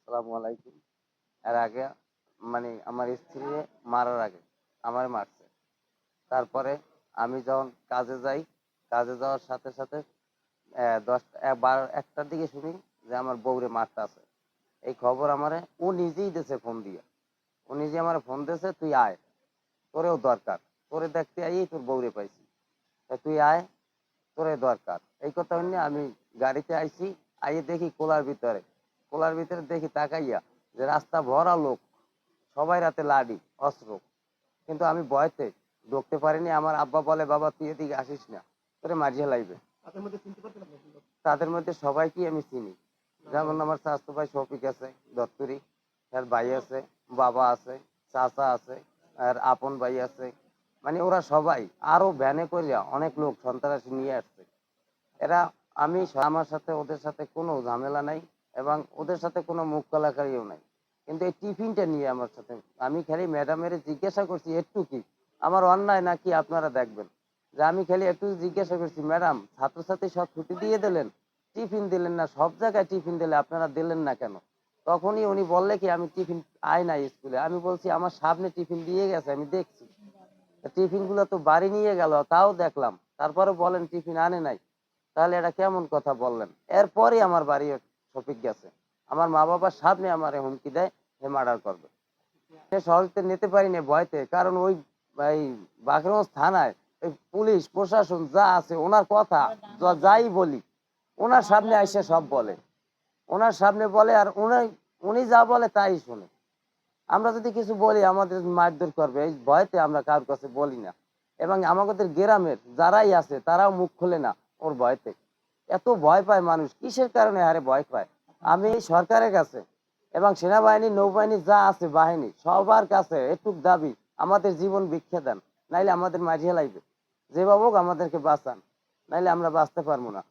আসসালামু আলাইকুম। এর আগে মানে আমার স্ত্রী মারার আগে আমারে মারছে। তারপরে আমি যখন কাজে যাই, কাজে যাওয়ার সাথে সাথে ১০টা ১টার দিকে শুনি যে আমার বউরে মারতাছে। এই খবর আমারে ও নিজেই দিছে ফোন দিয়া। ও নিজে আমারে ফোন দিছে, "তুই আয়, তোরেও দরকার। তোরে দেখতে আইই তোর বউরে পাইছি। তা তুই আয়, তোরে দরকার।" এই কথা শুনে আমি গাড়িতে আইছি, আইয়ে দেখি কোলার ভিতরে দেখি তাকাইয়া যে রাস্তা ভরা লোক, সবাই রাতে লাঠি, অস্ত্র। কিন্তু আমি ভয়তে ঢুকতে পারিনি। আমার আব্বা বলে, "বাবা তুই এদিকে আসিস না, তোরে মারিয়ে লাইবে।" তাদের মধ্যে সবাইকেই আমি চিনি। যেমন আমার চাচাতো ভাই শফিক আছে দত্তরি, তার ভাই আছে, বাবা আছে, চাচা আছে, আর আপন ভাই আছে। মানে ওরা সবাই আরো ভ্যানে করিয়া অনেক লোক সন্ত্রাসী নিয়ে আসছে। এরা আমি আমার সাথে ওদের সাথে কোনো ঝামেলা নাই এবং ওদের সাথে কোনো মুখ কালাকারিও নাই। কিন্তু এই টিফিনটা নিয়ে আমার সাথে আমি খালি ম্যাডামের জিজ্ঞাসা করছি, একটু কি আমার অন্যায় নাকি আপনারা দেখবেন? যে আমি খালি একটু জিজ্ঞাসা করছি, ম্যাডাম ছাত্রছাত্রী সব ছুটি দিয়ে দিলেন, টিফিন দিলেন না, সব জায়গায় টিফিন দিলে আপনারা দিলেন না কেন? তখনই উনি বললে কি আমি টিফিন আই নাই স্কুলে। আমি বলছি আমার সামনে টিফিন দিয়ে গেছে, আমি দেখছি। টিফিন গুলো তো বাড়ি নিয়ে গেল, তাও দেখলাম, তারপরে বলেন টিফিন আনে নাই। তাহলে এটা কেমন কথা বললেন? এরপরই আমার বাড়ি শফিক গেছে, আমার মা বাবার সামনে আমার হুমকি দেয় যে মার্ডার করবে। সে শহরতে নিতে পারিনি ভয়তে, কারণ ওই এই বাকরগঞ্জ থানায় ওই পুলিশ প্রশাসন যা আছে ওনার কথা যাই বলি ওনার সামনে আইসে সব বলে, ওনার সামনে বলে, আর উনি যা বলে তাই শুনে। আমরা যদি কিছু বলি আমাদের মারধর করবে, এই ভয়তে আমরা কারোর কাছে বলি না। এবং আমাদের গ্রামের যারাই আছে তারাও মুখ খুলে না ওর ভয়তে। এত ভয় পায় মানুষ, কিসের কারণে আরে ভয় পায়? আমি সরকারের কাছে এবং সেনাবাহিনী, নৌবাহিনী যা আছে বাহিনী, সবার কাছে একটু দাবি, আমাদের জীবন ভিক্ষা দেন, নাইলে আমাদের মাঝিয়ে লাইবে। যেভাবে হোক আমাদেরকে বাঁচান, নাইলে আমরা বাঁচতে পারবো না।